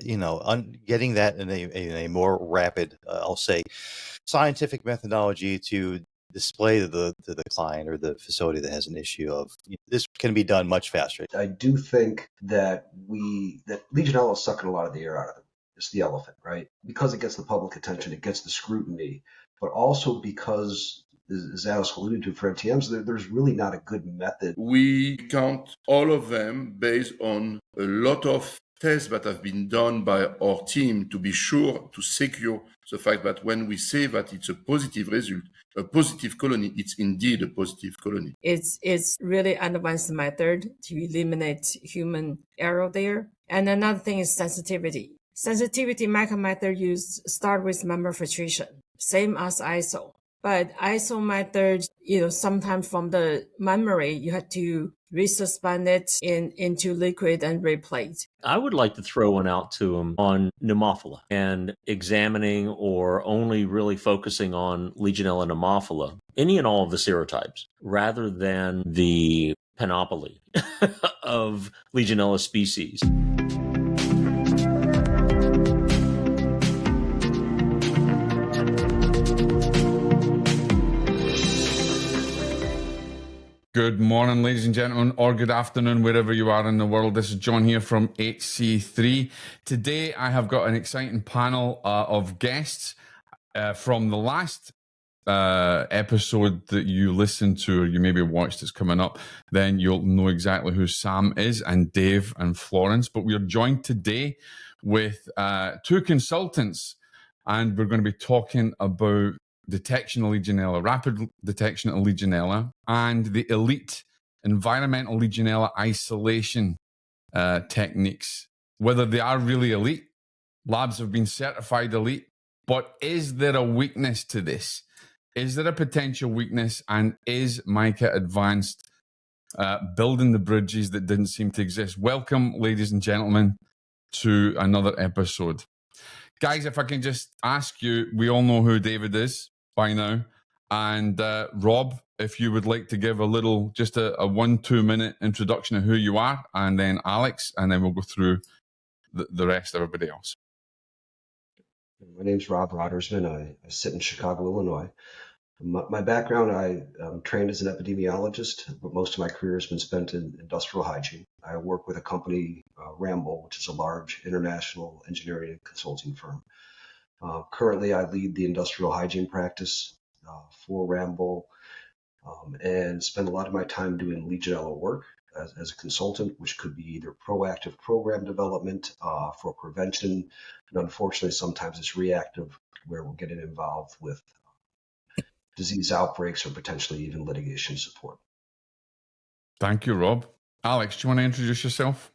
getting that in a more rapid, I'll say, scientific methodology to display to the client or the facility that has an issue of this can be done much faster. I do think that Legionella is sucking a lot of the air out of it. It's the elephant, right? Because it gets the public attention, it gets the scrutiny, but also because, as Alice alluded to for MTMs, there's really not a good method. We count all of them based on a lot of tests that have been done by our team to be sure to secure the fact that when we say that it's a positive result, a positive colony, it's indeed a positive colony. It's really advanced method to eliminate human error there. And another thing is sensitivity. Sensitivity method used start with membrane filtration, same as ISO. But ISO method, sometimes from the memory, you have to resuspend it into liquid and replate. I would like to throw one out to them on Pneumophila and examining or only really focusing on Legionella pneumophila, any and all of the serotypes, rather than the panoply of Legionella species. Good morning, ladies and gentlemen, or good afternoon, wherever you are in the world. This is John here from HC3. Today, I have got an exciting panel of guests from the last episode that you listened to, or you maybe watched, it's coming up. Then you'll know exactly who Sam is, and Dave and Florence. But we're joined today with two consultants, and we're going to be talking about detection of Legionella, rapid detection of Legionella, and the elite environmental Legionella isolation techniques. Whether they are really elite, labs have been certified elite, but is there a weakness to this? Is there a potential weakness, and is MICA Advanced building the bridges that didn't seem to exist? Welcome, ladies and gentlemen, to another episode. Guys, if I can just ask you, we all know who David is by now. And Rob, if you would like to give a little, just a 1-2 minute introduction of who you are, and then Alex, and then we'll go through the rest of everybody else. My name's Rob Rodersman. I sit in Chicago, Illinois. My background, I'm trained as an epidemiologist, but most of my career has been spent in industrial hygiene. I work with a company, Rambo, which is a large international engineering and consulting firm. Currently, I lead the industrial hygiene practice for Rambo and spend a lot of my time doing Legionella work as a consultant, which could be either proactive program development for prevention, and unfortunately, sometimes it's reactive, where we're getting involved with disease outbreaks or potentially even litigation support. Thank you, Rob. Alex, do you want to introduce yourself?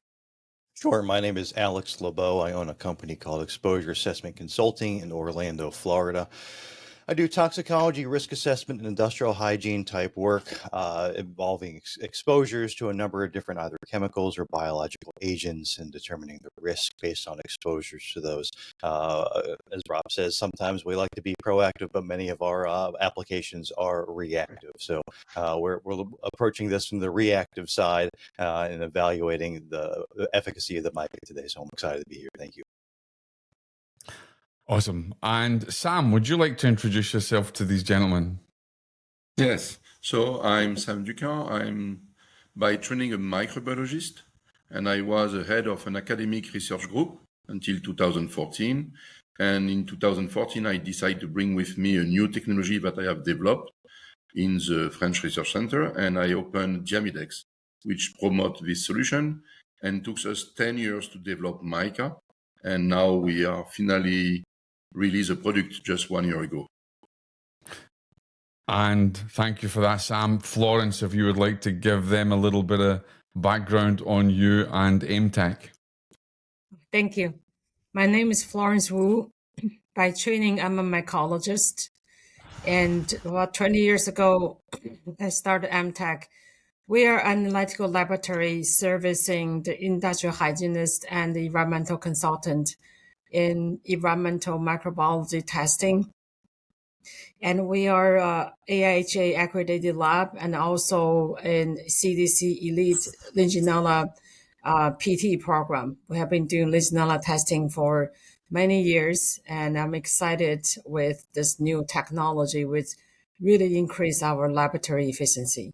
Sure. My name is Alex LeBeau. I own a company called Exposure Assessment Consulting in Orlando, Florida. I do toxicology, risk assessment, and industrial hygiene type work involving exposures to a number of different either chemicals or biological agents, and determining the risk based on exposures to those. As Rob says, sometimes we like to be proactive, but many of our applications are reactive. So we're approaching this from the reactive side and evaluating the efficacy of the MICA today. So I'm excited to be here. Thank you. Awesome. And Sam, would you like to introduce yourself to these gentlemen? Yes. So I'm Sam Ducamp. I'm by training a microbiologist, and I was the head of an academic research group until 2014. And in 2014, I decided to bring with me a new technology that I have developed in the French Research Center, and I opened Diamidex, which promote this solution, and took us 10 years to develop MICA. And now we are finally released a product just 1 year ago. And thank you for that, Sam. Florence, if you would like to give them a little bit of background on you and AIMTech. Thank you. My name is Florence Wu. By training, I'm a mycologist. And about 20 years ago, I started AIMTech. We are an analytical laboratory servicing the industrial hygienist and the environmental consultant in environmental microbiology testing. And we are a AIHA accredited lab and also in CDC Elite Legionella PT program. We have been doing Legionella testing for many years, and I'm excited with this new technology, which really increase our laboratory efficiency.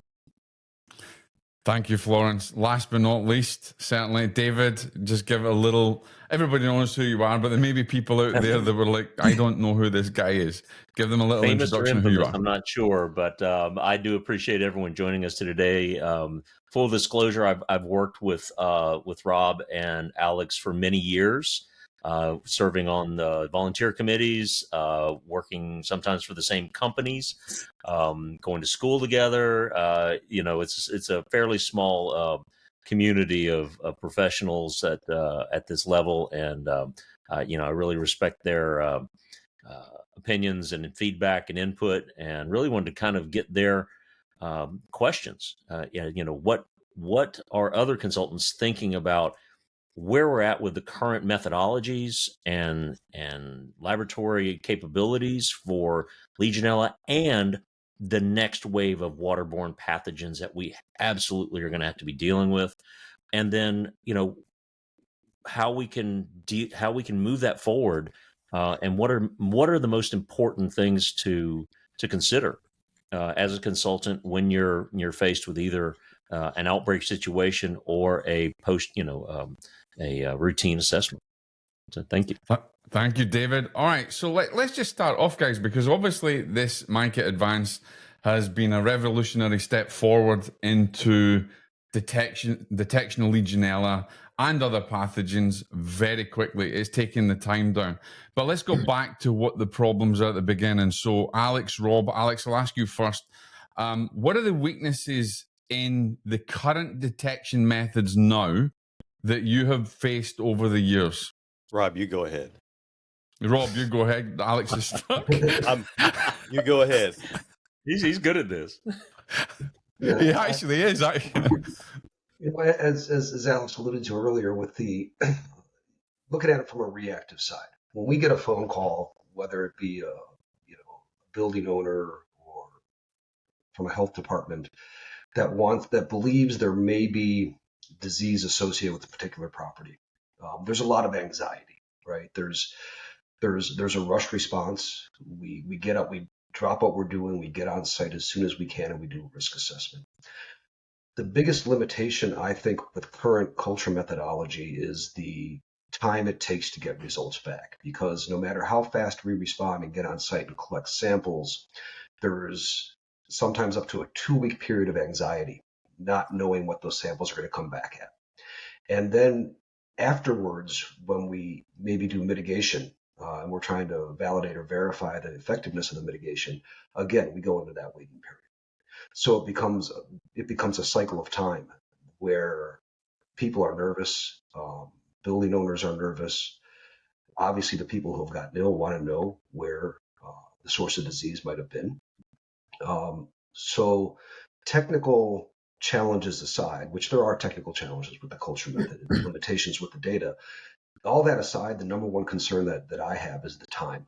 Thank you, Florence. Last but not least, certainly, David, just give it a little. Everybody knows who you are, but there may be people out there that were like, I don't know who this guy is. Give them a little Famous or introduction of who you infamous, are. I'm not sure, but I do appreciate everyone joining us today. Full disclosure, I've worked with Rob and Alex for many years, serving on the volunteer committees, working sometimes for the same companies, going to school together. It's a fairly small community of professionals at this level, and I really respect their opinions and feedback and input, and really wanted to kind of get their questions. What are other consultants thinking about where we're at with the current methodologies and laboratory capabilities for Legionella and the next wave of waterborne pathogens that we absolutely are going to have to be dealing with, and then how we can move that forward, and what are the most important things to consider as a consultant when you're faced with either an outbreak situation or a routine assessment. So thank you. Thank you, David. All right, so let's just start off, guys, because obviously this MyKit Advance has been a revolutionary step forward into detection of Legionella and other pathogens very quickly. It's taking the time down. But let's go back to what the problems are at the beginning. So Alex, Rob, Alex, I'll ask you first. What are the weaknesses in the current detection methods now that you have faced over the years? Rob, you go ahead. Rob, you go ahead. Alex is stuck. You go ahead. He's good at this. Yeah, He actually is. as Alex alluded to earlier, with the looking at it from a reactive side, when we get a phone call, whether it be a building owner or from a health department that believes there may be disease associated with a particular property, there's a lot of anxiety, right? There's a rushed response. We get up, we drop what we're doing, we get on site as soon as we can, and we do a risk assessment. The biggest limitation, I think, with current culture methodology is the time it takes to get results back. Because no matter how fast we respond and get on site and collect samples, there's sometimes up to a 2-week period of anxiety, not knowing what those samples are going to come back at. And then afterwards, when we maybe do mitigation, and we're trying to validate or verify the effectiveness of the mitigation, again, we go into that waiting period. So it becomes a cycle of time where people are nervous, building owners are nervous. Obviously, the people who have gotten ill want to know where the source of disease might have been. So technical challenges aside, which there are technical challenges with the culture method and limitations with the data, all that aside, the number one concern that I have is the time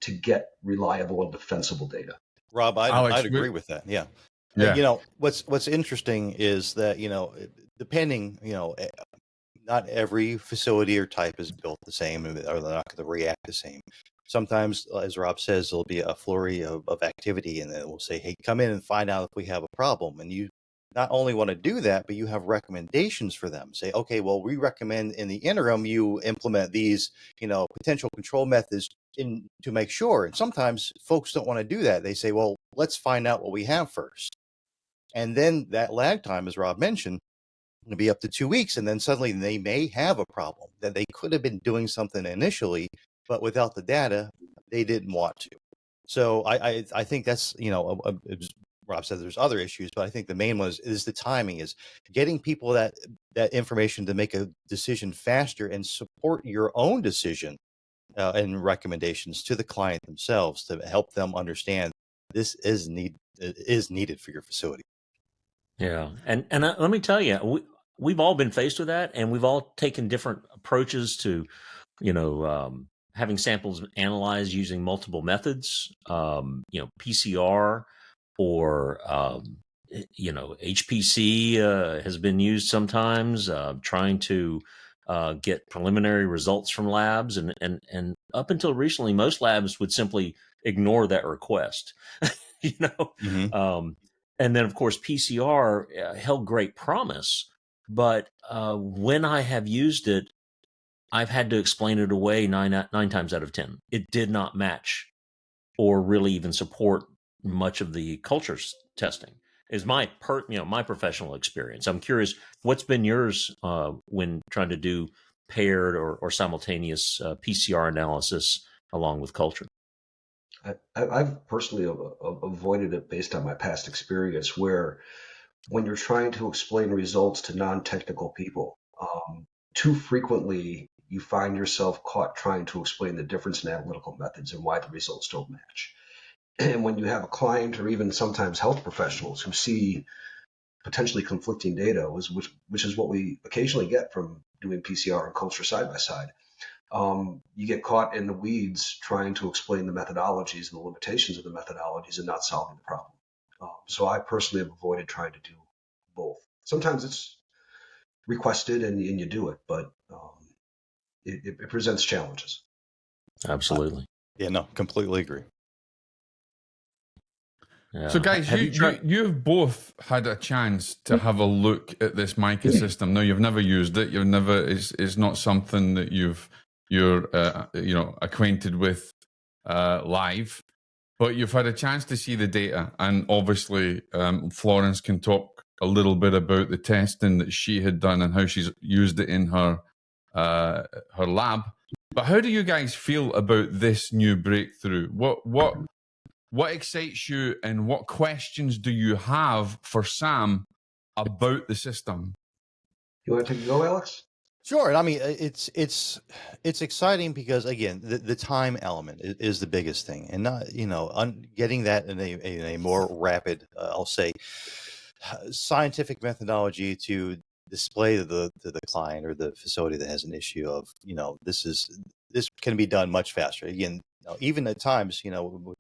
to get reliable and defensible data. Rob, I'd agree with that. Yeah. Yeah. What's interesting is that, depending, not every facility or type is built the same, or they're not going to react the same. Sometimes, as Rob says, there'll be a flurry of activity, and then we'll say, hey, come in and find out if we have a problem. And you not only want to do that, but you have recommendations for them. Say, okay, well, we recommend in the interim you implement these, potential control methods to make sure. And sometimes folks don't want to do that. They say, well, let's find out what we have first. And then that lag time, as Rob mentioned, going to be up to 2 weeks. And then suddenly they may have a problem that they could have been doing something initially, but without the data, they didn't want to. So I think that's, Rob said there's other issues, but I think the main one is the timing, is getting people that information to make a decision faster and support your own decision and recommendations to the client themselves to help them understand this is needed for your facility. Yeah, and let me tell you, we've all been faced with that, and we've all taken different approaches to, having samples analyzed using multiple methods, PCR, or HPC has been used sometimes, trying to get preliminary results from labs, and up until recently, most labs would simply ignore that request. you know, Mhm. and then of course PCR held great promise, but when I have used it, I've had to explain it away nine times out of 10. It did not match or really even support much of the cultures testing. Is my my professional experience. I'm curious, what's been yours when trying to do paired or simultaneous PCR analysis along with culture? I've personally avoided it based on my past experience, where when you're trying to explain results to non-technical people, too frequently you find yourself caught trying to explain the difference in analytical methods and why the results don't match. And when you have a client or even sometimes health professionals who see potentially conflicting data, which is what we occasionally get from doing PCR and culture side by side, you get caught in the weeds trying to explain the methodologies and the limitations of the methodologies and not solving the problem. So I personally have avoided trying to do both. Sometimes it's requested and you do it, but it presents challenges. Absolutely. Yeah, no, completely agree. Yeah. So, guys, Have you tried? you've both had a chance to have a look at this Mica system. Now, you've never used it. You've never. It's not something that you're acquainted with live, but you've had a chance to see the data, and obviously, Florence can talk a little bit about the testing that she had done and how she's used it in her lab. But how do you guys feel about this new breakthrough? What excites you, and what questions do you have for Sam about the system? You want to take a go, Alex? Sure. And I mean, it's exciting because again, the time element is the biggest thing, and not getting that in a more rapid, I'll say, scientific methodology to display to the client or the facility that has an issue of this can be done much faster. Again, even at times,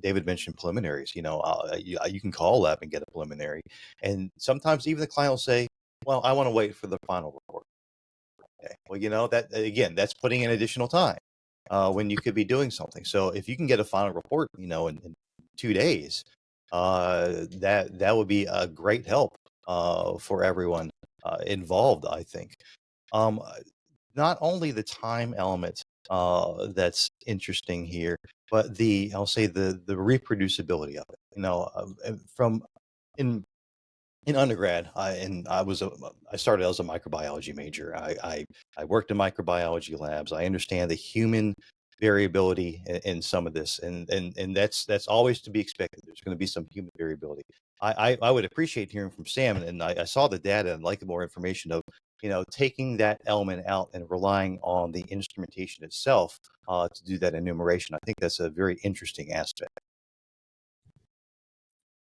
David mentioned preliminaries. You can call up and get a preliminary, and sometimes even the client will say, "Well, I want to wait for the final report." Okay. Well, that again, that's putting in additional time when you could be doing something. So if you can get a final report, in 2 days, that would be a great help for everyone involved, I think. Um, Not only the time element that's interesting here, but I'll say the reproducibility of it. From in undergrad, I started as a microbiology major. I worked in microbiology labs. I understand the human variability in some of this, and that's always to be expected. There's going to be some human variability. I would appreciate hearing from Sam, and I saw the data and like more information of taking that element out and relying on the instrumentation itself to do that enumeration. I think that's a very interesting aspect.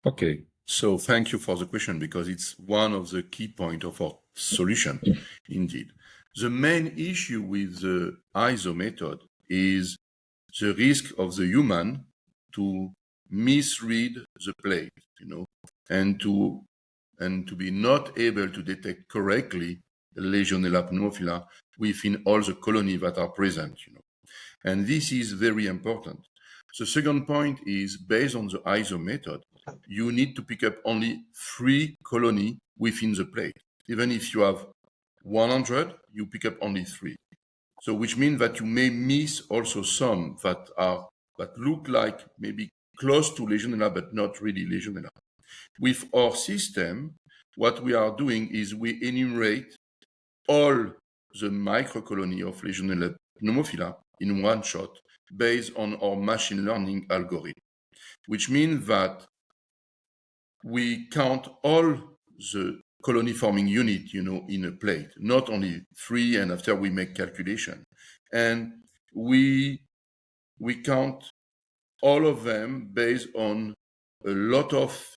Okay, so thank you for the question, because it's one of the key points of our solution, indeed. The main issue with the ISO method is the risk of the human to misread the plate, and to be not able to detect correctly Legionella pneumophila within all the colonies that are present, And this is very important. The second point is, based on the ISO method, you need to pick up only 3 colonies within the plate. Even if you have 100, you pick up only 3. So which means that you may miss also some that look like maybe close to Legionella, but not really Legionella. With our system, what we are doing is we enumerate all the microcolony of Legionella pneumophila in one shot based on our machine learning algorithm, which means that we count all the colony forming unit, in a plate, not only 3, and after we make calculation. And we count all of them based on a lot of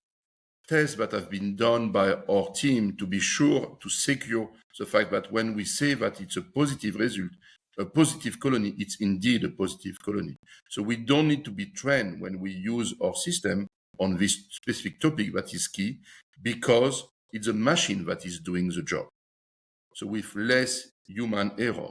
tests that have been done by our team to be sure to secure the fact that when we say that it's a positive result, a positive colony, it's indeed a positive colony. So we don't need to be trained when we use our system on this specific topic that is key. because it's a machine that is doing the job. So with less human error.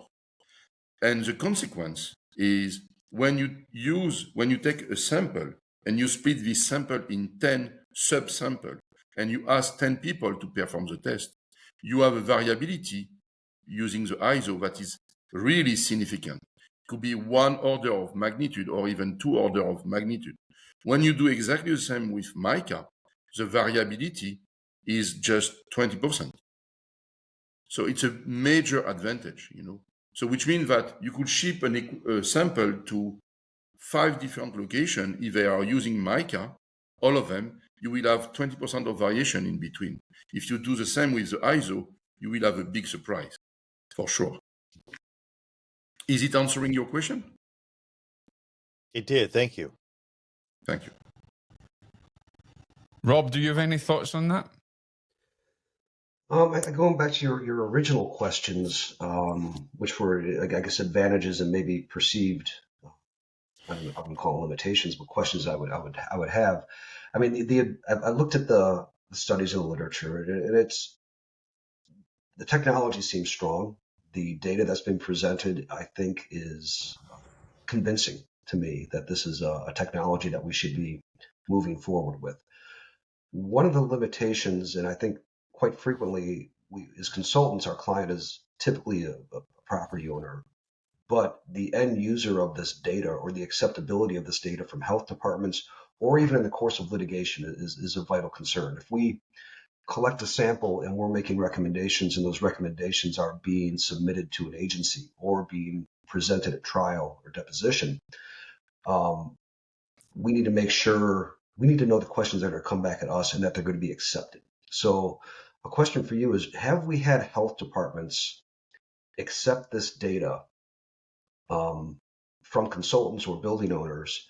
And the consequence is when you take a sample and you split this sample in 10 sub-samples and you ask 10 people to perform the test, you have a variability using the ISO that is really significant. It could be 1 order of magnitude or even 2 order of magnitude. When you do exactly the same with mica, the variability is just 20%. So it's a major advantage, So which means that you could ship a sample to 5 different locations. If they are using mica, all of them, you will have 20% of variation in between. If you do the same with the ISO, you will have a big surprise, for sure. Is it answering your question? It did. Thank you. Thank you. Rob, do you have any thoughts on that? Going back to your original questions, which were, I guess, advantages and maybe perceived, I wouldn't call them limitations, but questions I would have. I mean, I looked at the studies in the literature, and it's the technology seems strong. The data that's been presented, I think, is convincing to me that this is a technology that we should be moving forward with. One of the limitations, and I think quite frequently, we as consultants, our client is typically a property owner, but the end user of this data or the acceptability of this data from health departments or even in the course of litigation is a vital concern. If we collect a sample and we're making recommendations and those recommendations are being submitted to an agency or being presented at trial or deposition, we need to make sure, we need to know the questions that are come back at us and that they're going to be accepted. So a question for you is, have we had health departments accept this data from consultants or building owners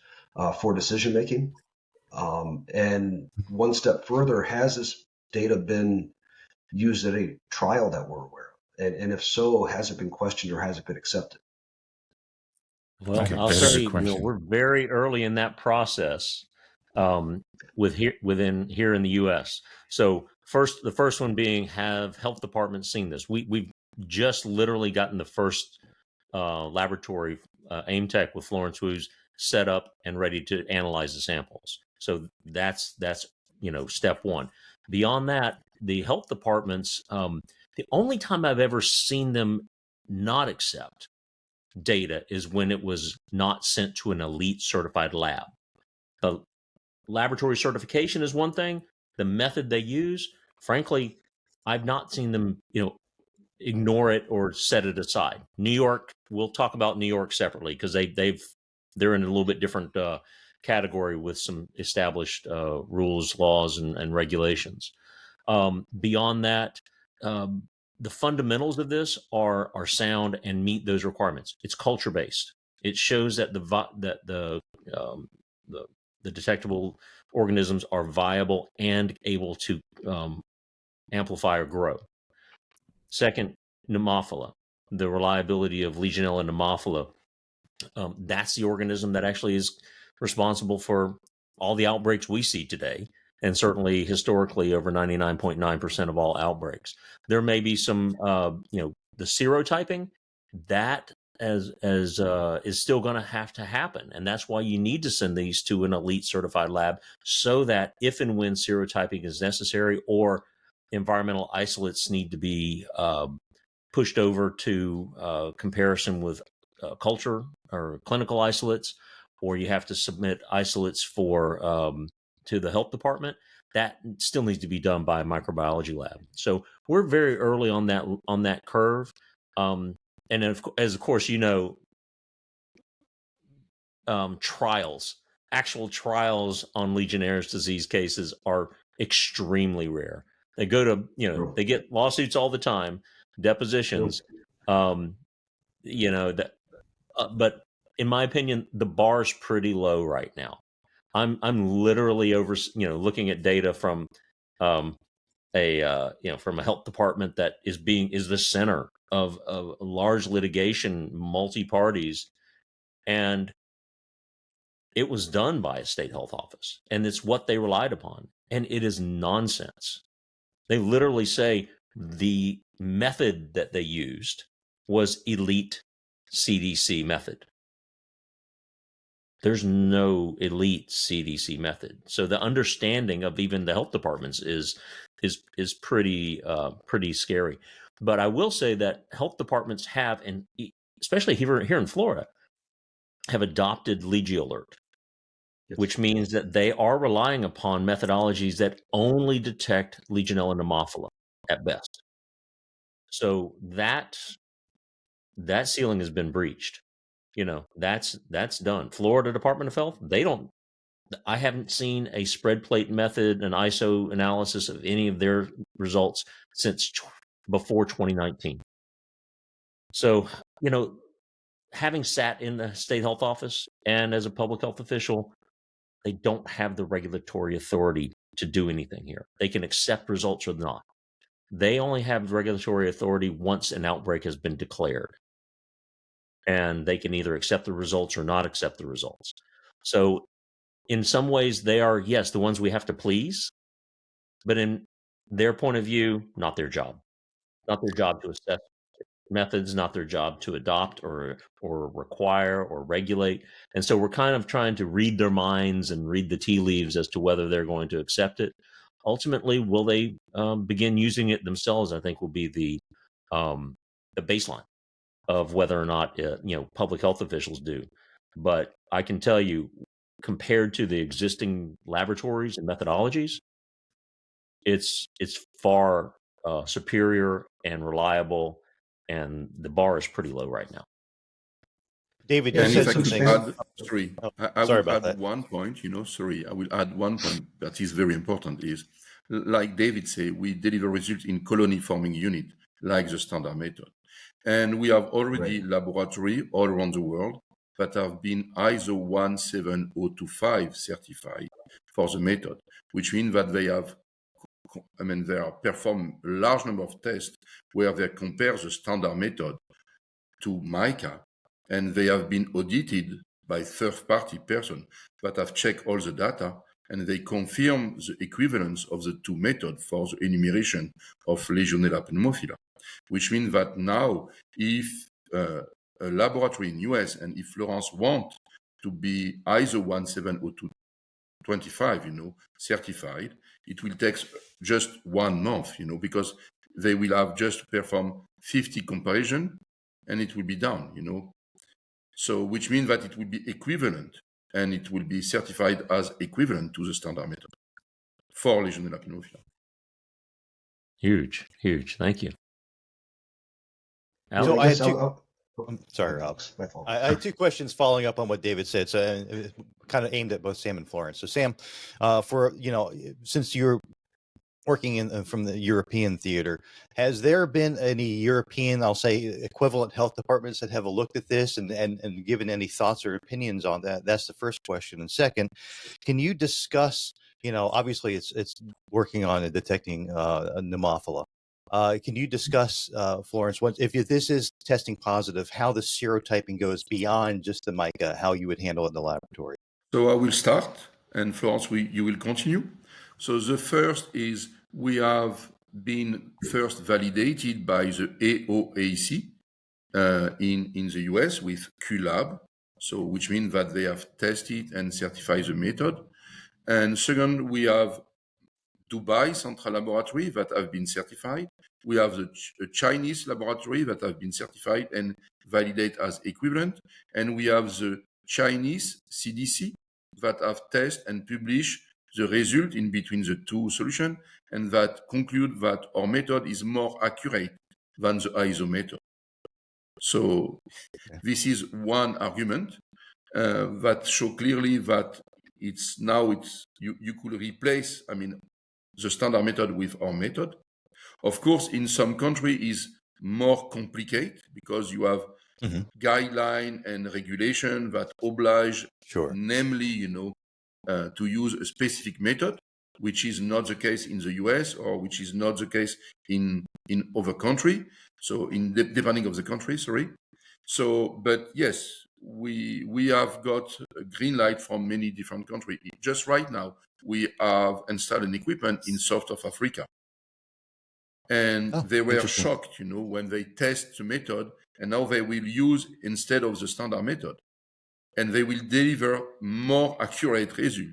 for decision making? And one step further, has this data been used at a trial that we're aware of? And if so, has it been questioned or has it been accepted? Well, Okay, I'll very say, good question. we're very early in that process within here in the U.S. So the first one being, have health departments seen this? We've just literally gotten the first laboratory, AIM-Tech with Florence Wu's set up and ready to analyze the samples. So that's step one. Beyond that, the health departments, the only time I've ever seen them not accept data is when it was not sent to an elite certified lab. The laboratory certification is one thing. The method they use, frankly, I've not seen them, ignore it or set it aside. New York, we'll talk about New York separately because they're in a little bit different category with some established rules, laws, and regulations. Beyond that, the fundamentals of this are sound and meet those requirements. It's culture based. It shows that the detectable organisms are viable and able to amplify or grow. Second, Nemophila, the reliability of Legionella Nemophila. That's the organism that actually is responsible for all the outbreaks we see today, and certainly historically over 99.9% of all outbreaks. There may be some, the serotyping that is still going to have to happen, and that's why you need to send these to an elite certified lab so that if and when serotyping is necessary or environmental isolates need to be pushed over to comparison with culture or clinical isolates, or you have to submit isolates for to the health department, that still needs to be done by a microbiology lab. So we're very early on that curve. And as of course, actual trials on Legionnaire's disease cases are extremely rare. They go to, they get lawsuits all the time, depositions, but in my opinion, the bar's pretty low right now. I'm literally looking at data from from a health department that is the center of large litigation, multi parties, and it was done by a state health office, and it's what they relied upon, and it is nonsense. They literally say the method that they used was elite CDC method. There's no elite CDC method. So the understanding of even the health departments is pretty scary. But I will say that health departments have, and especially here in Florida, have adopted Legionella, Yes. which means that they are relying upon methodologies that only detect Legionella pneumophila at best. So that ceiling has been breached. That's done. Florida Department of Health, I haven't seen a spread plate method, an ISO analysis of any of their results since before 2019. So, having sat in the state health office and as a public health official, they don't have the regulatory authority to do anything here. They can accept results or not. They only have regulatory authority once an outbreak has been declared. And they can either accept the results or not accept the results. So in some ways, they are, yes, the ones we have to please, but in their point of view, not their job. Not their job to assess methods, not their job to adopt or require or regulate. And so we're kind of trying to read their minds and read the tea leaves as to whether they're going to accept it. Ultimately, will they begin using it themselves? I think will be the baseline of whether or not public health officials do. But I can tell you, compared to the existing laboratories and methodologies, it's far superior and reliable, and the bar is pretty low right now. David, Yeah, you And said if I some could things. add, sorry, Oh, I sorry would about add that. one point, I will add one point that is very important is, like David said, we deliver results in colony forming unit, like the standard method. And we have already laboratory all around the world that have been ISO 17025 certified for the method, which means that they have performed a large number of tests where they compare the standard method to MICA, and they have been audited by third-party persons that have checked all the data, and they confirm the equivalence of the two methods for the enumeration of Legionella pneumophila, which means that now if a laboratory in US and if Florence want to be ISO 17025, certified, it will take just 1 month, because they will have just to perform 50 comparison and it will be done, So, which means that it will be equivalent and it will be certified as equivalent to the standard method for Legionella pneumophila. Huge. Thank you. So I I guess had two. oh, I'm sorry, Rob. Alex, my fault. I had two questions following up on what David said, so kind of aimed at both Sam and Florence. So Sam, since you're working in from the European theater, has there been any European, I'll say, equivalent health departments that have looked at this and given any thoughts or opinions on that? That's the first question. And second, can you discuss, obviously it's working on detecting pneumophila. Can you discuss, Florence, if this is testing positive, how the serotyping goes beyond just the MICA, how you would handle it in the laboratory? So I will start, and Florence, you will continue. So the first is we have been first validated by the AOAC in the US with QLab, so which means that they have tested and certified the method. And second, we have Dubai Central Laboratory that have been certified. We have the Chinese laboratory that have been certified and validated as equivalent. And we have the Chinese CDC that have tested and published the result in between the two solutions and that conclude that our method is more accurate than the ISO method. So this is one argument that show clearly that you could replace, the standard method with our method. Of course, in some countries is more complicated because you have guideline and regulation that oblige, namely, to use a specific method, which is not the case in the US or which is not the case in other country. So depending of the country, sorry. So, but yes, we have got a green light from many different countries. Just right now, we have installed an equipment in South of Africa And Oh, they were interesting. shocked, when they test the method, and now they will use instead of the standard method, and they will deliver more accurate result.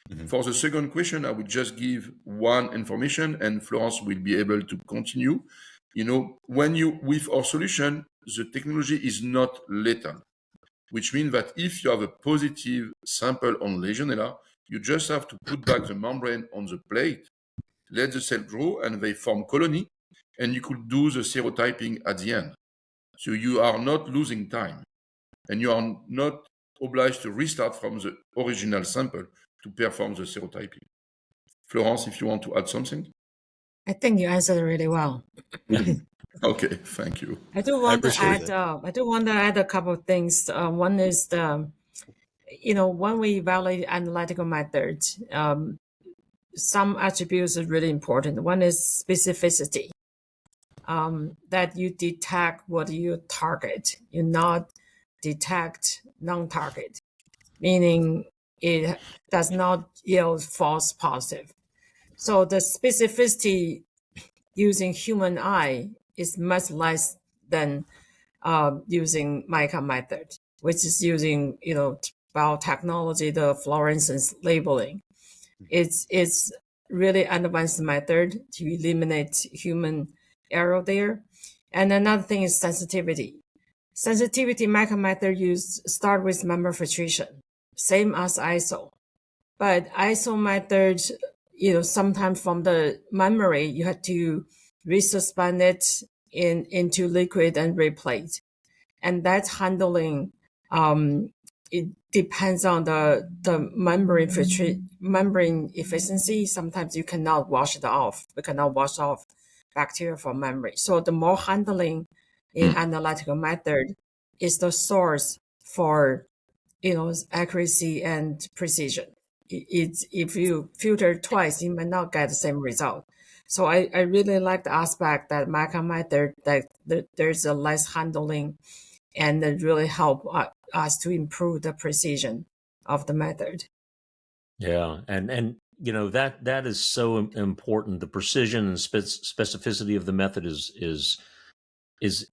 Mhm. For the second question, I will just give one information, and Florence will be able to continue. When you with our solution, the technology is not lethal, which means that if you have a positive sample on Legionella, you just have to put back the membrane on the plate, let the cell grow, and they form colony, and you could do the serotyping at the end. So you are not losing time, and you are not obliged to restart from the original sample to perform the serotyping. Florence, if you want to add something. I think you answered really well. Okay, thank you. I do I want to appreciate add. it. I do want to add a couple of things. One is when we evaluate analytical methods, some attributes are really important. One is specificity. That you detect what you target, you not detect non-target, meaning it does not yield false positive. So the specificity using human eye is much less than using MICA method, which is using biotechnology, the fluorescence labeling. It's really advanced method to eliminate human error there. And another thing is sensitivity. Sensitivity MICA method start with membrane filtration, same as ISO. But ISO method, sometimes from the memory, you have to resuspend it into liquid and replate. And that handling, it depends on the membrane efficiency. Sometimes you cannot wash it off. We cannot wash off bacteria from membrane. So the more handling in analytical method is the source for accuracy and precision. It's if you filter twice, you may not get the same result. So I really like the aspect that MICA method that there's a less handling, and it really help us to improve the precision of the method. Yeah, and that is so important. The precision and specificity of the method is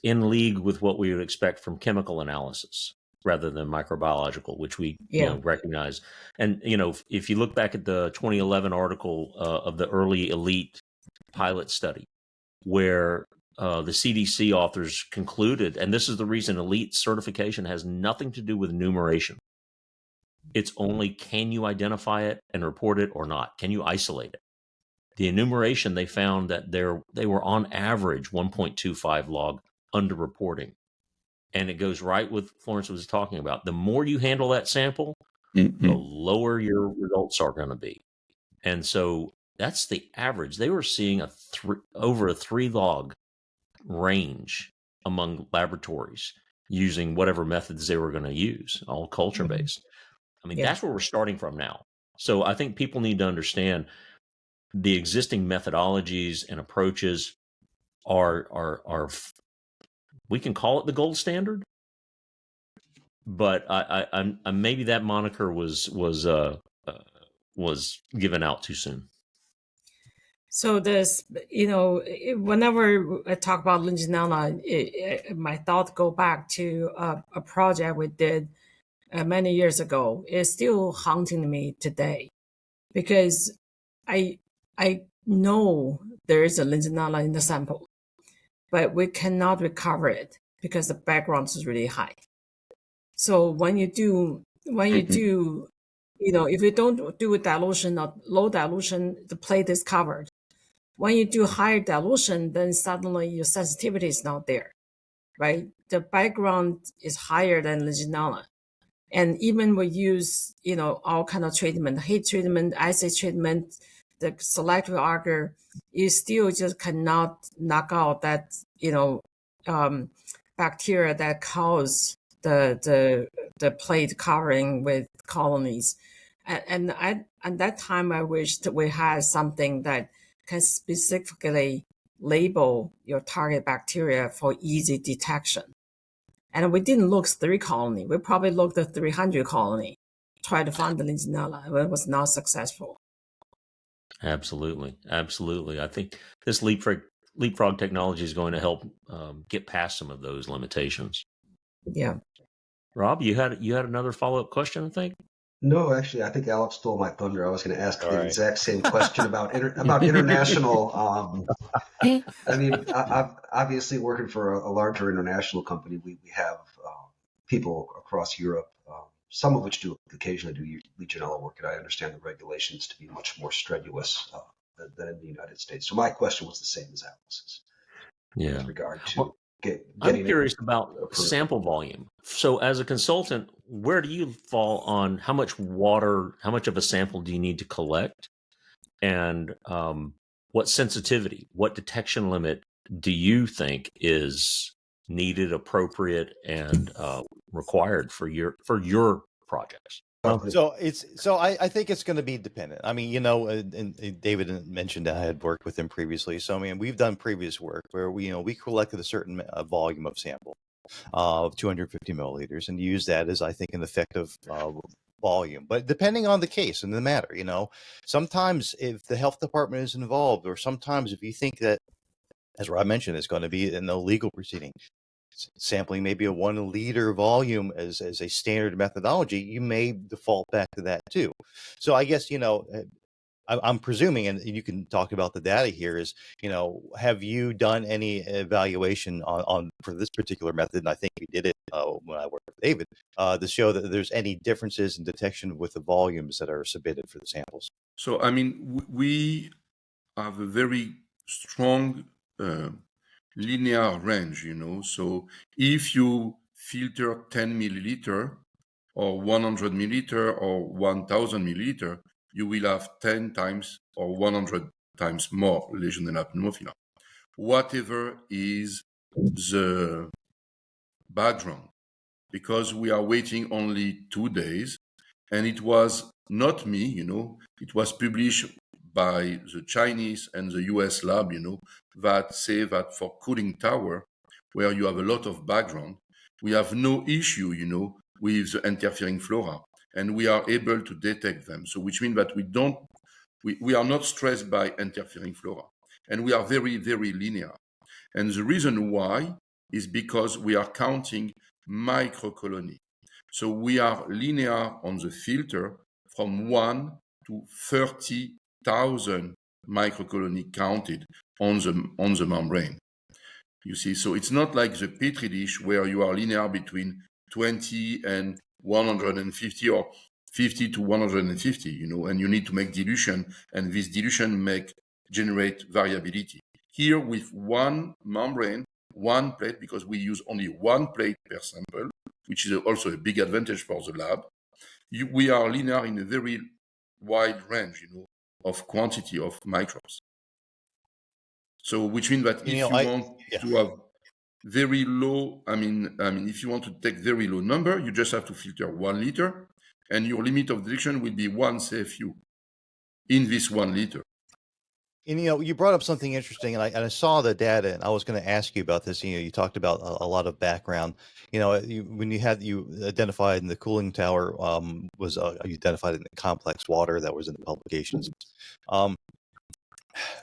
in league with what we would expect from chemical analysis rather than microbiological, which we recognize. And if you look back at the 2011 article of the early elite pilot study, where the CDC authors concluded, and this is the reason elite certification has nothing to do with numeration. It's only, can you identify it and report it or not? Can you isolate it? The enumeration, they found that they were on average 1.25 log underreporting. And it goes right with Florence was talking about. The more you handle that sample, the lower your results are going to be. And so that's the average. They were seeing over a 3 log range among laboratories using whatever methods they were going to use, all culture based. I mean, that's where we're starting from now. So I think people need to understand the existing methodologies and approaches are we can call it the gold standard, but I maybe that moniker was given out too soon. So this, whenever I talk about Legionella, my thought go back to a project we did many years ago. It's still haunting me today because I know there is a Legionella in the sample, but we cannot recover it because the background is really high. So when you do, if you don't do a dilution or low dilution, the plate is covered. When you do higher dilution, then suddenly your sensitivity is not there, right? The background is higher than Legionella. And even we use, all kind of treatment, heat treatment, acid treatment, the selective agar, you still just cannot knock out that, bacteria that cause the plate covering with colonies. And at that time, I wished we had something that can specifically label your target bacteria for easy detection. And we didn't look 3 colony. We probably looked at 300 colony, tried to find the Legionella. It was not successful. Absolutely. Absolutely. I think this leapfrog technology is going to help get past some of those limitations. Yeah. Rob, you had another follow-up question, I think? No, actually, I think Alex stole my thunder. I was going to ask All the right. exact same question about about international. I mean, obviously, working for a larger international company, we have people across Europe, some of which do occasionally do Legionella work, and I understand the regulations to be much more strenuous than in the United States. So my question was the same as Alex's Yeah. with regard to Well, I'm getting it curious about approved. sample volume. So as a consultant, where do you fall on how much of a sample do you need to collect? And what sensitivity, what detection limit do you think is needed, appropriate, and required for your projects? I think it's going to be dependent. I mean, and David mentioned I had worked with him previously. So I mean, we've done previous work where we collected a certain volume of sample of 250 milliliters and use that as, I think, an effective volume. But depending on the case and the matter, sometimes if the health department is involved, or sometimes if you think that, as Rob mentioned, it's going to be an illegal proceeding, sampling maybe a 1 liter volume as a standard methodology, you may default back to that too. So I guess, I'm presuming, and you can talk about the data here, is, have you done any evaluation on for this particular method? And I think we did it when I worked with David to show that there's any differences in detection with the volumes that are submitted for the samples. So, I mean, we have a very strong linear range, So if you filter 10 milliliter or 100 milliliter or 1000 milliliter, you will have 10 times or 100 times more Legionella pneumophila. Whatever is the background, because we are waiting only 2 days, and it was not me, it was published by the Chinese and the US lab, that say that for cooling tower, where you have a lot of background, we have no issue, with the interfering flora, and we are able to detect them. So which means that we are not stressed by interfering flora, and we are very, very linear. And the reason why is because we are counting microcolony. So we are linear on the filter from 1 to 30,000 microcolony counted on the membrane. You see, so it's not like the Petri dish where you are linear between 20 and 150 or 50 to 150, and you need to make dilution, and this dilution generate variability. Here with one membrane, one plate, because we use only one plate per sample, which is also a big advantage for the lab, we are linear in a very wide range, of quantity of microbes. So, which means that if you want to have very low, if you want to take very low number, you just have to filter 1 liter, and your limit of detection will be 1 CFU in this 1 liter. And you brought up something interesting, and I saw the data, and I was going to ask you about this. You talked about a lot of background. When you identified in the cooling tower, was you identified in the complex water that was in the publications.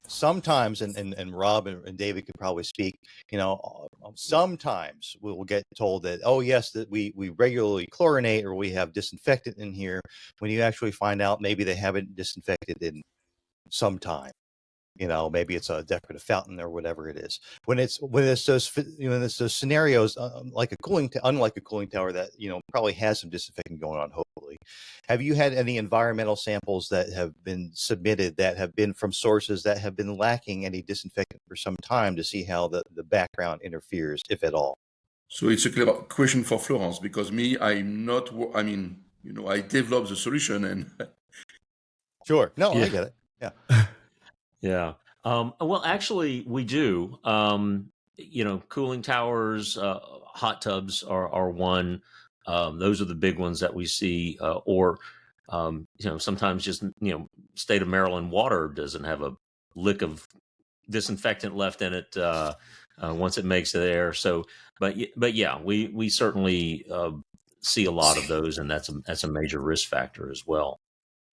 Sometimes, and Rob and David could probably speak, sometimes we'll get told that, oh yes, that we regularly chlorinate or we have disinfectant in here, when you actually find out maybe they haven't disinfected in some time. Maybe it's a decorative fountain or whatever it is. When it's those scenarios, unlike a cooling tower that probably has some disinfecting going on. Hopefully, have you had any environmental samples that have been submitted that have been from sources that have been lacking any disinfectant for some time to see how the background interferes, if at all? So it's a clever question for Florence, because I'm not. I developed the solution and. Sure. No, yeah. I get it. Yeah. Yeah. Well, actually, we do. Cooling towers, hot tubs are one. Those are the big ones that we see. Or sometimes just state of Maryland water doesn't have a lick of disinfectant left in it once it makes it there. So, but yeah, we certainly see a lot of those, and that's a major risk factor as well.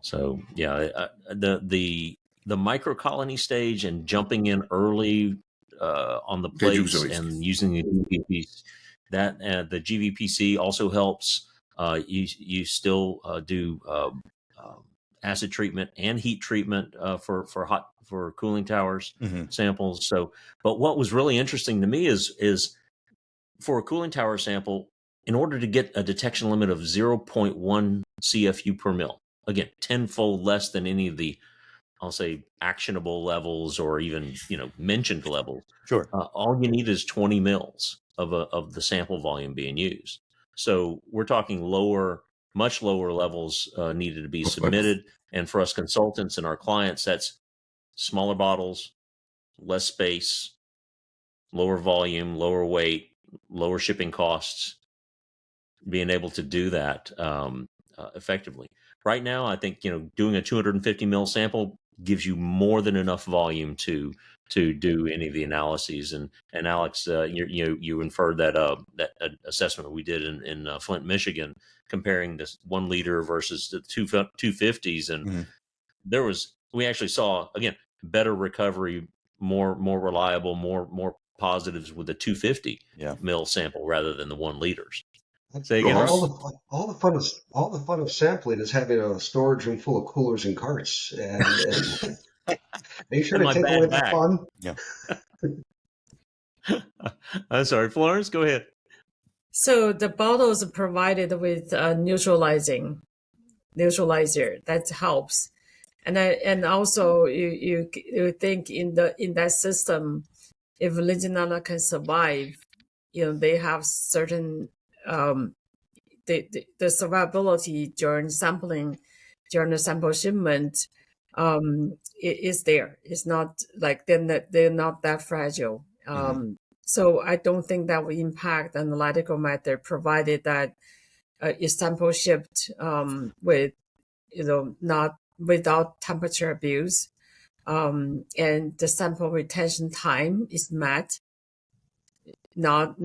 So yeah, the the microcolony stage and jumping in early on the Reduce the plates risk. and using the GVPC, that the GVPC also helps. You still do acid treatment and heat treatment for cooling towers samples. So, but what was really interesting to me is for a cooling tower sample, in order to get a detection limit of 0.1 CFU per mil, again, tenfold less than any of the, I'll say, actionable levels or even mentioned levels. Sure. All you need is 20 mils of the sample volume being used. So we're talking much lower levels needed to be submitted. And for us consultants and our clients, that's smaller bottles, less space, lower volume, lower weight, lower shipping costs, being able to do that effectively. Right now, I think doing a 250 mil sample gives you more than enough volume to do any of the analyses. And Alex, you inferred that that assessment we did in Flint, Michigan, comparing this 1 liter versus the 250s, and we actually saw, again, better recovery, more reliable, more positives with the 250 mil sample rather than the 1 liters. Say again, all the fun of sampling is having a storage room full of coolers and carts, and are you sure to take away that fun? Yeah. I'm sorry, Florence, go ahead. So the bottles are provided with neutralizer that helps, and also you think in that system, if Legionella can survive, they have certain the survivability during sampling, during the sample shipment, is there. It's not like they're not that fragile. So I don't think that will impact analytical method, provided that is sample shipped with not without temperature abuse, and the sample retention time is met. Not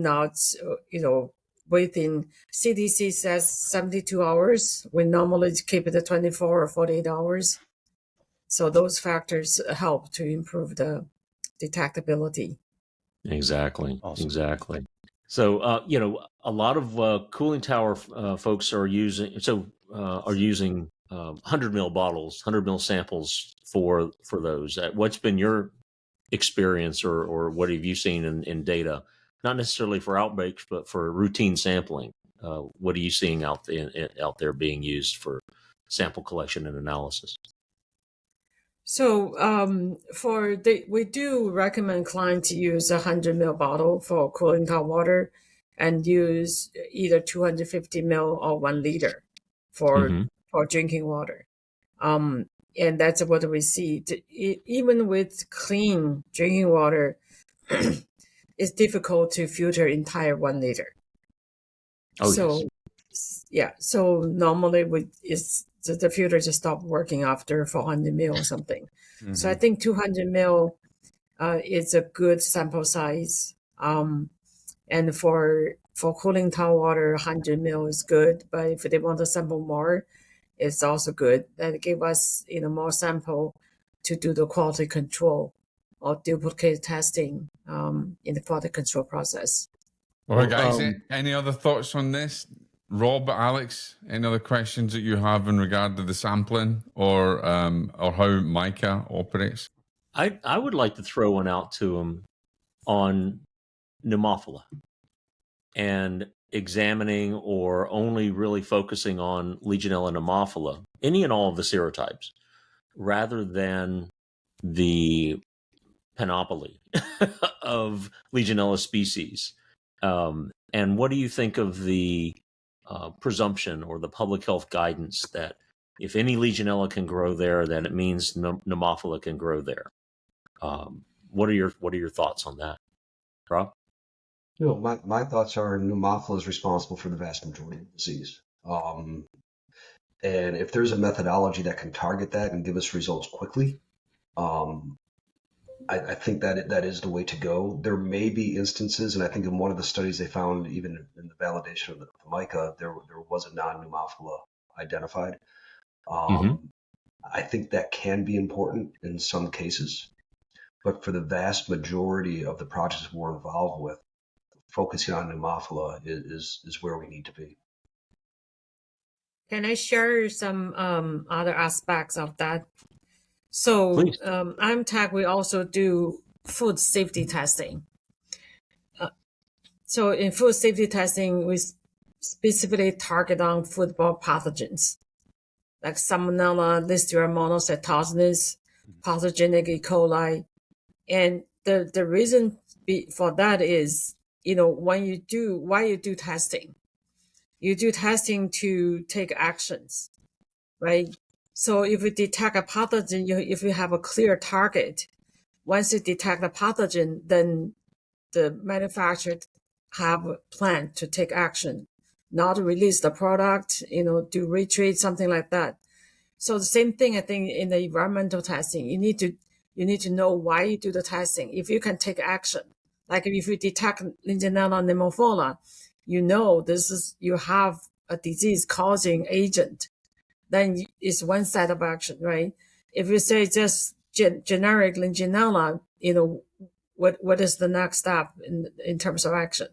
within, CDC says 72 hours. We normally keep it at 24 or 48 hours. So those factors help to improve the detectability. Exactly. Awesome. Exactly. So, a lot of cooling tower folks are using 100 mil bottles, 100 mil samples for those. What's been your experience, or what have you seen in data? Not necessarily for outbreaks, but for routine sampling. What are you seeing out there being used for sample collection and analysis? So we do recommend clients to use 100 ml bottle for cooling tower water, and use either 250 ml or 1 liter for drinking water. And that's what we see. Even with clean drinking water, it's difficult to filter entire 1 liter. Oh, so yes. Yeah, so normally the filter just stop working after 400 ml or something. So I think 200 ml is a good sample size. And for cooling tower water, 100 ml is good. But if they want to sample more, it's also good. That give us more sample to do the quality control or duplicate testing in the quality control process. All right, guys. Any other thoughts on this? Rob, Alex, any other questions that you have in regard to the sampling or how MICA operates? I would like to throw one out to them on Pneumophila and examining or only really focusing on Legionella pneumophila, any and all of the serotypes, rather than the panoply of Legionella species. And what do you think of the presumption or the public health guidance that if any Legionella can grow there, then it means Pneumophila can grow there? What are your thoughts on that, Rob? My thoughts are Pneumophila is responsible for the vast majority of the disease. And if there's a methodology that can target that and give us results quickly, I think that is the way to go. There may be instances, and I think in one of the studies they found, even in the validation of the MICA, there was a non-Pneumophila identified. I think that can be important in some cases, but for the vast majority of the projects we're involved with, focusing on Pneumophila is where we need to be. Can I share some other aspects of that? So, Please. AMTAC, we also do food safety testing. So in food safety testing, we specifically target on foodborne pathogens like Salmonella, Listeria monocytogenes, pathogenic E. coli. And the reason for that is, why you do testing? You do testing to take actions, right? So if you detect a pathogen, if you have a clear target, once you detect the pathogen, then the manufacturer have a plan to take action, not release the product, do retreat, something like that. So the same thing, I think, in the environmental testing, you need to know why you do the testing. If you can take action, like if you detect Legionella pneumophila, you have a disease causing agent, then it's one side of action, right? If you say just generic Legionella, what is the next step in terms of action?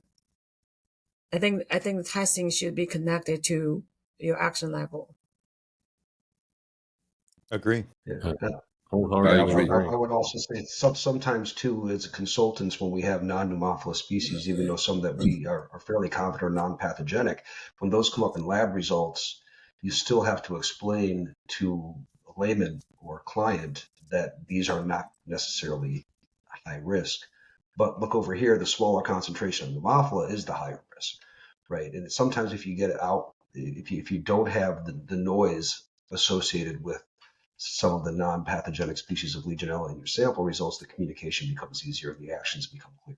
I think the testing should be connected to your action level. Agree. Yeah. Wholeheartedly agree. agree. I would also say sometimes too, as consultants, when we have non-pneumophilous species, even though some that we are fairly confident are non-pathogenic, when those come up in lab results, you still have to explain to a layman or client that these are not necessarily high risk. But look over here, the smaller concentration of pneumophila is the higher risk, right? And sometimes if you get it out, if you don't have the noise associated with some of the non-pathogenic species of Legionella in your sample results, the communication becomes easier and the actions become clear.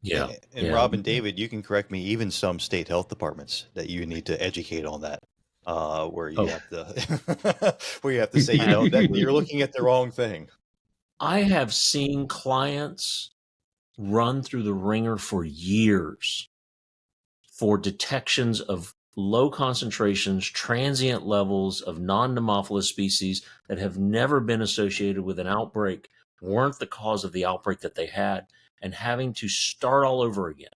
Yeah. And yeah. Rob and David, you can correct me, even some state health departments that you need to educate on that, where you have to where you have to say, that you're looking at the wrong thing. I have seen clients run through the ringer for years for detections of low concentrations, transient levels of non-pneumophilous species that have never been associated with an outbreak, weren't the cause of the outbreak that they had, and having to start all over again,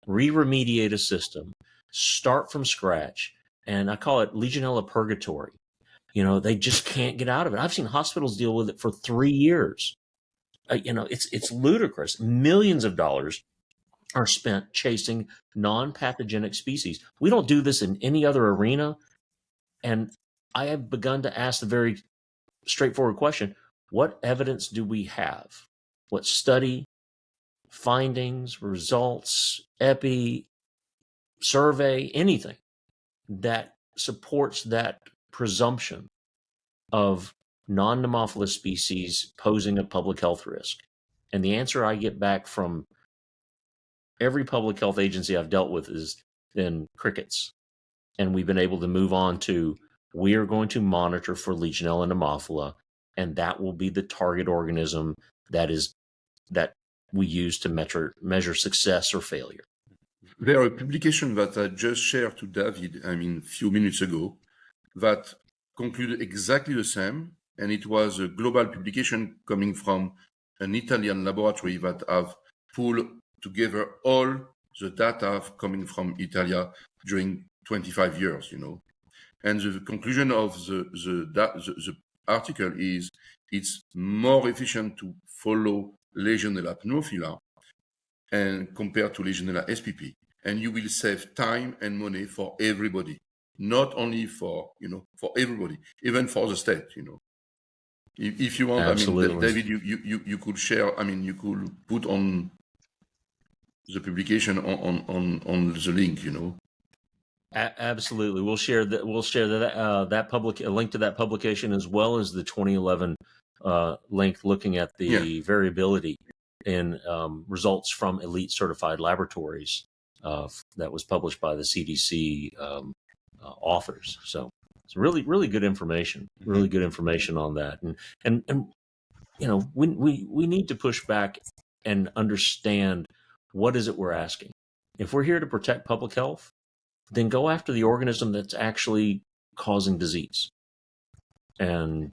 re-remediate a system, start from scratch. And I call it Legionella purgatory. They just can't get out of it. I've seen hospitals deal with it for 3 years. It's ludicrous. Millions of dollars are spent chasing non-pathogenic species. We don't do this in any other arena. And I have begun to ask the very straightforward question, what evidence do we have? What study, findings, results, epi, survey, anything that supports that presumption of non-pneumophilous species posing a public health risk? And the answer I get back from every public health agency I've dealt with is then crickets. And we've been able to move on to, we are going to monitor for Legionella pneumophila, and that will be the target organism that we use to measure success or failure. There are a publication that I just shared to David, a few minutes ago, that concluded exactly the same. And it was a global publication coming from an Italian laboratory that have pulled together all the data coming from Italia during 25 years, And the conclusion of the article is it's more efficient to follow Legionella pneumophila and compared to Legionella SPP. And you will save time and money for everybody, not only for everybody, even for the state, If you want, Absolutely. David, you could share, you could put on the publication on the link, Absolutely, we'll share that. We'll share a link to that publication, as well as the 2011 link looking at the variability in results from elite certified laboratories that was published by the CDC authors. So it's really, really good information. Really good information on that. And we need to push back and understand what is it we're asking. If we're here to protect public health, then go after the organism that's actually causing disease. And,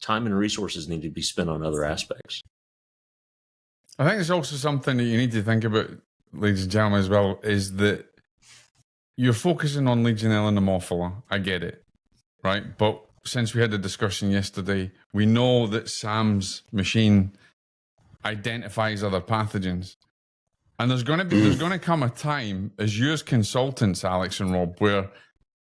time and resources need to be spent on other aspects. I think it's also something that you need to think about, ladies and gentlemen, as well, is that you're focusing on Legionella pneumophila. I get it, right? But since we had the discussion yesterday, we know that Sam's machine identifies other pathogens. And there's going to come a time, as you as consultants, Alex and Rob, where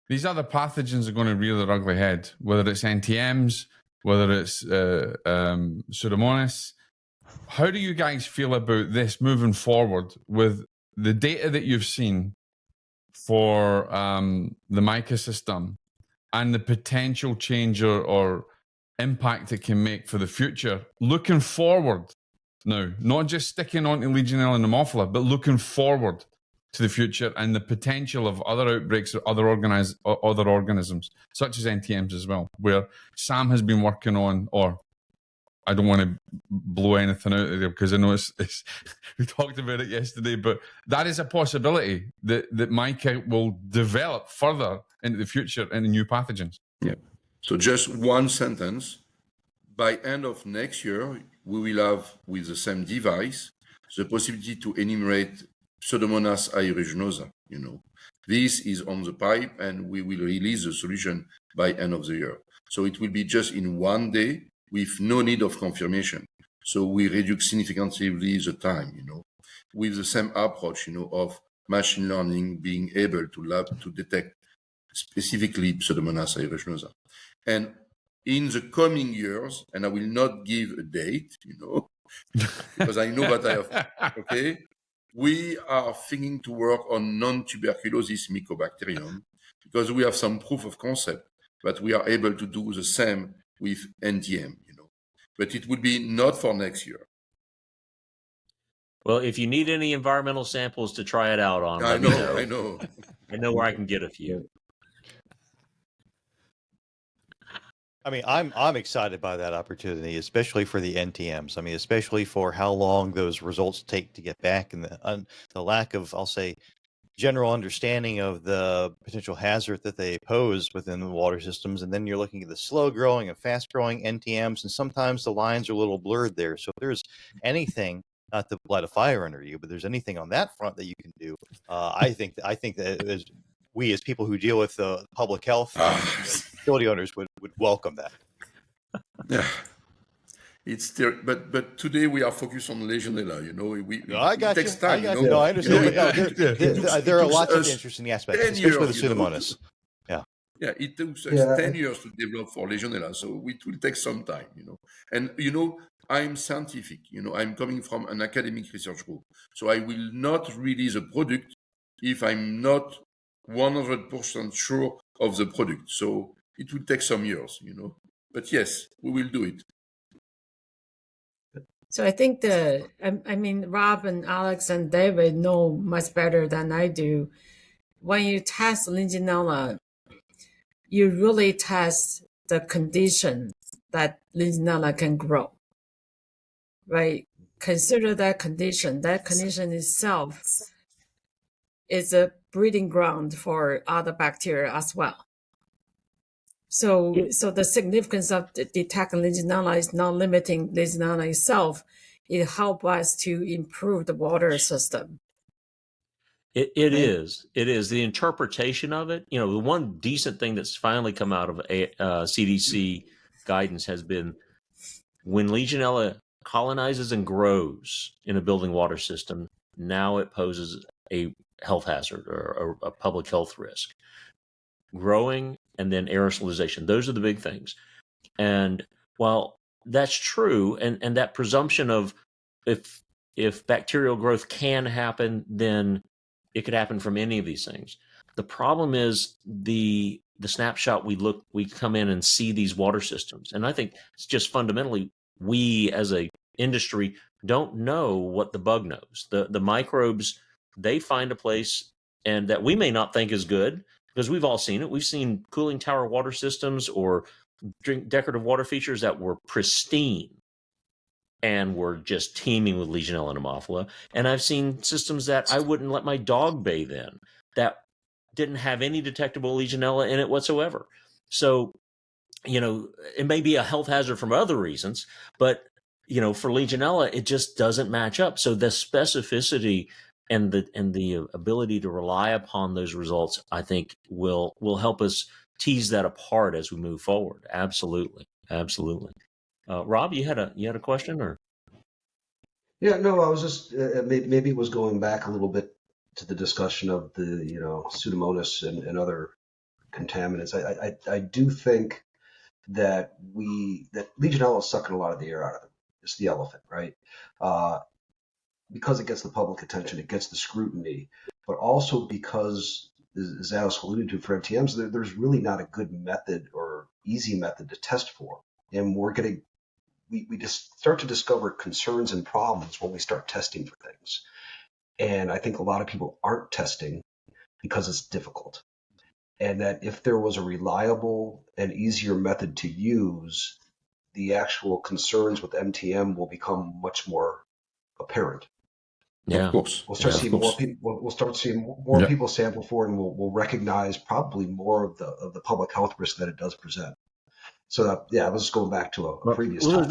these other pathogens are going to rear their ugly head, whether it's NTMs, whether it's Pseudomonas. How do you guys feel about this moving forward with the data that you've seen for the mica system and the potential change or impact it can make for the future, looking forward now, not just sticking on to Legionella pneumophila, but looking forward to the future and the potential of other outbreaks or other organisms, such as NTMs as well, where Sam has been working on, or I don't want to blow anything out of there because I know it's we talked about it yesterday, but that is a possibility that mica will develop further into the future into new pathogens. Yeah. So just one sentence. By end of next year, we will have, with the same device, the possibility to enumerate Pseudomonas aeruginosa. This is on the pipe, and we will release the solution by end of the year. So it will be just in one day with no need of confirmation. So we reduce significantly the time, with the same approach, of machine learning being able to detect specifically Pseudomonas aeruginosa. And in the coming years, and I will not give a date, because I know that I have, okay, we are thinking to work on non-tuberculosis mycobacterium because we have some proof of concept that we are able to do the same with NTM, but it would be not for next year. Well, if you need any environmental samples to try it out on, I let me know. I know where I can get a few. I mean, I'm excited by that opportunity, especially for the NTMs. I mean, especially for how long those results take to get back, and the lack of, I'll say, general understanding of the potential hazard that they pose within the water systems. And then you're looking at the slow growing and fast growing NTMs, and sometimes the lines are a little blurred there. So if there's anything, not to light a fire under you, but there's anything on that front that you can do, I think that we as people who deal with public health facility owners would welcome that. Yeah. It's still, but today we are focused on Legionella. I got it takes you. time. I got you. No, I understand. There are lots of us interesting aspects, 10 especially with years, the Pseudomonas. Yeah, it took us 10 years to develop for Legionella, so it will take some time. And I'm scientific. I'm coming from an academic research group, so I will not release a product if I'm not 100% sure of the product. So it will take some years. But yes, we will do it. So I think Rob and Alex and David know much better than I do. When you test Legionella, you really test the condition that Legionella can grow, right? Consider that condition. That condition itself is a breeding ground for other bacteria as well. So the significance of detecting Legionella is not limiting Legionella itself. It helps us to improve the water system. It is. It is. The interpretation of it, the one decent thing that's finally come out of CDC guidance has been when Legionella colonizes and grows in a building water system, now it poses a health hazard or a public health risk. Growing and then aerosolization. Those are the big things. And while that's true, and that presumption of if bacterial growth can happen, then it could happen from any of these things. The problem is the snapshot we come in and see these water systems. And I think it's just fundamentally we as a industry don't know what the bug knows. The microbes, they find a place and that we may not think is good, because we've all seen it. We've seen cooling tower water systems or decorative water features that were pristine and were just teeming with Legionella pneumophila. And I've seen systems that I wouldn't let my dog bathe in that didn't have any detectable Legionella in it whatsoever. So it may be a health hazard from other reasons, but for Legionella, it just doesn't match up. So the specificity and the ability to rely upon those results, I think, will help us tease that apart as we move forward. Absolutely. Rob, you had a question, or? Yeah, no, I was just maybe it was going back a little bit to the discussion of the Pseudomonas and other contaminants. I do think that Legionella is sucking a lot of the air out of them. It's the elephant, right? Uh, because it gets the public attention, it gets the scrutiny, but also because, as Alice alluded to, for MTMs, there's really not a good method or easy method to test for, and we just start to discover concerns and problems when we start testing for things. And I think a lot of people aren't testing because it's difficult. And that if there was a reliable and easier method to use, the actual concerns with MTM will become much more apparent. Yeah. Of course. We'll start Yeah, seeing of more course. people. We'll start seeing more Yeah. people sample for it, and we'll recognize probably more of the public health risk that it does present. So I was just going back to a previous Well, topic.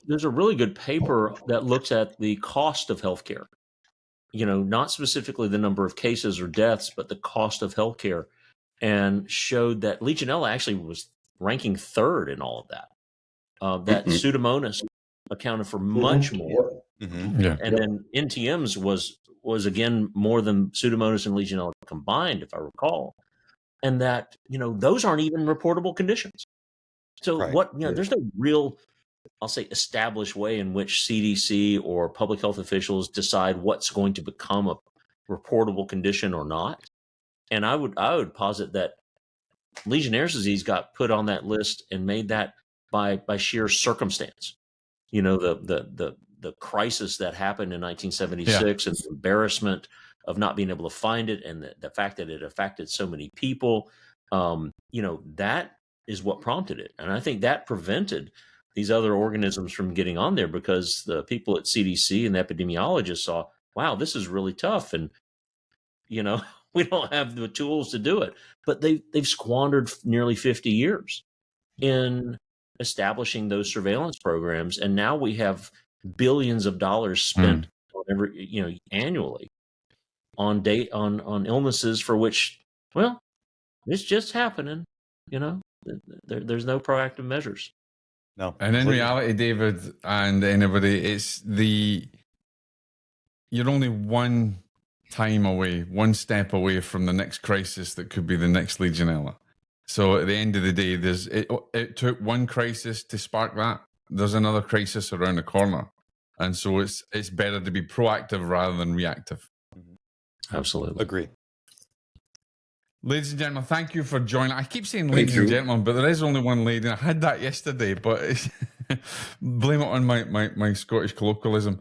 there's a really good paper that looks at the cost of healthcare. Not specifically the number of cases or deaths, but the cost of healthcare, and showed that Legionella actually was ranking third in all of that. That Pseudomonas accounted for much more, Yeah. and then NTMs was again more than Pseudomonas and Legionella combined, if I recall, and that those aren't even reportable conditions. So Right. there's no real, I'll say, established way in which CDC or public health officials decide what's going to become a reportable condition or not. And I would posit that Legionnaire's disease got put on that list and made that by sheer circumstance. The crisis that happened in 1976 and the embarrassment of not being able to find it, and the fact that it affected so many people, that is what prompted it. And I think that prevented these other organisms from getting on there, because the people at CDC and the epidemiologists saw, wow, this is really tough. And, we don't have the tools to do it. But they've squandered nearly 50 years in establishing those surveillance programs. And now we have billions of dollars spent on annually on illnesses for which, well, it's just happening, there's no proactive measures. No. And in reality, David and anybody, you're only one step away from the next crisis that could be the next Legionella. So at the end of the day, it took one crisis to spark that. There's another crisis around the corner. And so it's better to be proactive rather than reactive. Absolutely. Agree. Ladies and gentlemen, thank you for joining. I keep saying ladies and gentlemen, but there is only one lady. I had that yesterday, but blame it on my Scottish colloquialism.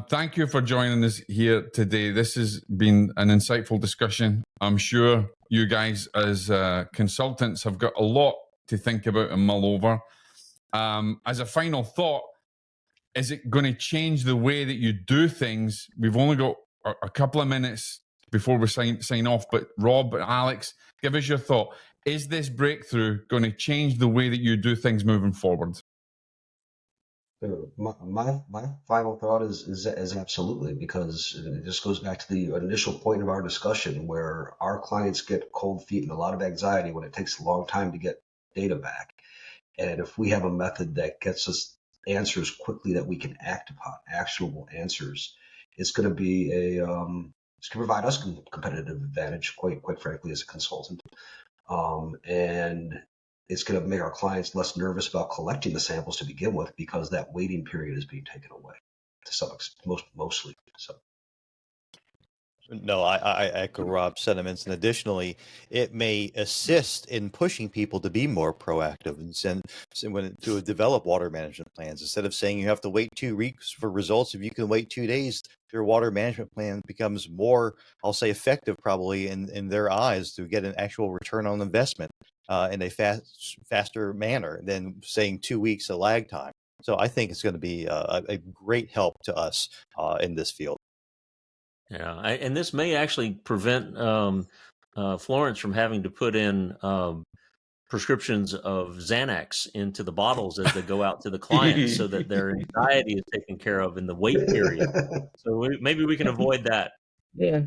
Thank you for joining us here today. This has been an insightful discussion. I'm sure you guys as consultants have got a lot to think about and mull over. As a final thought, is it going to change the way that you do things? We've only got a couple of minutes before we sign off, but Rob and Alex, give us your thought. Is this breakthrough going to change the way that you do things moving forward? My final thought is absolutely, because it just goes back to the initial point of our discussion, where our clients get cold feet and a lot of anxiety when it takes a long time to get data back. And if we have a method that gets us answers quickly that we can act upon, actionable answers, it's going to be it's going to provide us competitive advantage, quite frankly, as a consultant. And it's going to make our clients less nervous about collecting the samples to begin with, because that waiting period is being taken away to some extent, mostly. So. No, I echo Rob's sentiments, and additionally, it may assist in pushing people to be more proactive and to develop water management plans. Instead of saying you have to wait 2 weeks for results, if you can wait 2 days, their water management plan becomes more, I'll say, effective probably in their eyes to get an actual return on investment in a faster manner than saying 2 weeks of lag time. So I think it's going to be a great help to us in this field. Yeah, and this may actually prevent Florence from having to put in prescriptions of Xanax into the bottles as they go out to the clients so that their anxiety is taken care of in the wait period. So maybe we can avoid that. Yeah.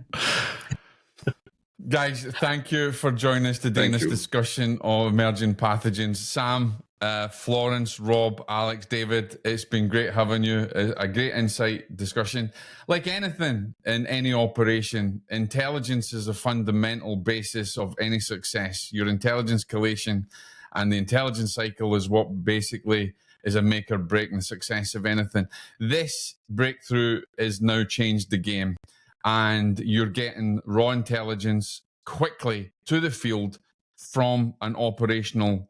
Guys, thank you for joining us today in Thank this you. discussion of emerging pathogens. Sam, Florence, Rob, Alex, David, it's been great having you. A great insight discussion. Like anything in any operation, intelligence is a fundamental basis of any success. Your intelligence collation and the intelligence cycle is what basically is a make or break in the success of anything. This breakthrough has now changed the game, and you're getting raw intelligence quickly to the field from an operational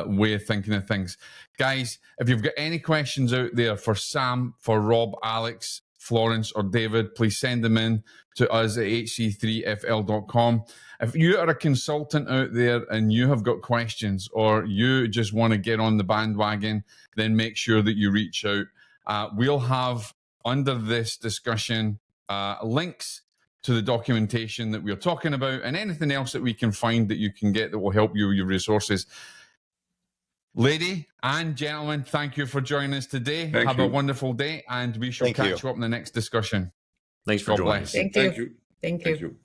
way of thinking of things. Guys, if you've got any questions out there for Sam, for Rob, Alex, Florence, or David, please send them in to us at hc3fl.com. If you are a consultant out there and you have got questions, or you just want to get on the bandwagon, then make sure that you reach out. We'll have under this discussion links to the documentation that we're talking about and anything else that we can find that you can get that will help you with your resources. Lady and gentlemen, thank you for joining us today. Thank Have you. a wonderful day, and we shall Thank catch you. you up in the next discussion. Thanks for God joining bless. us. Thank you. Thank you. Thank you. Thank you.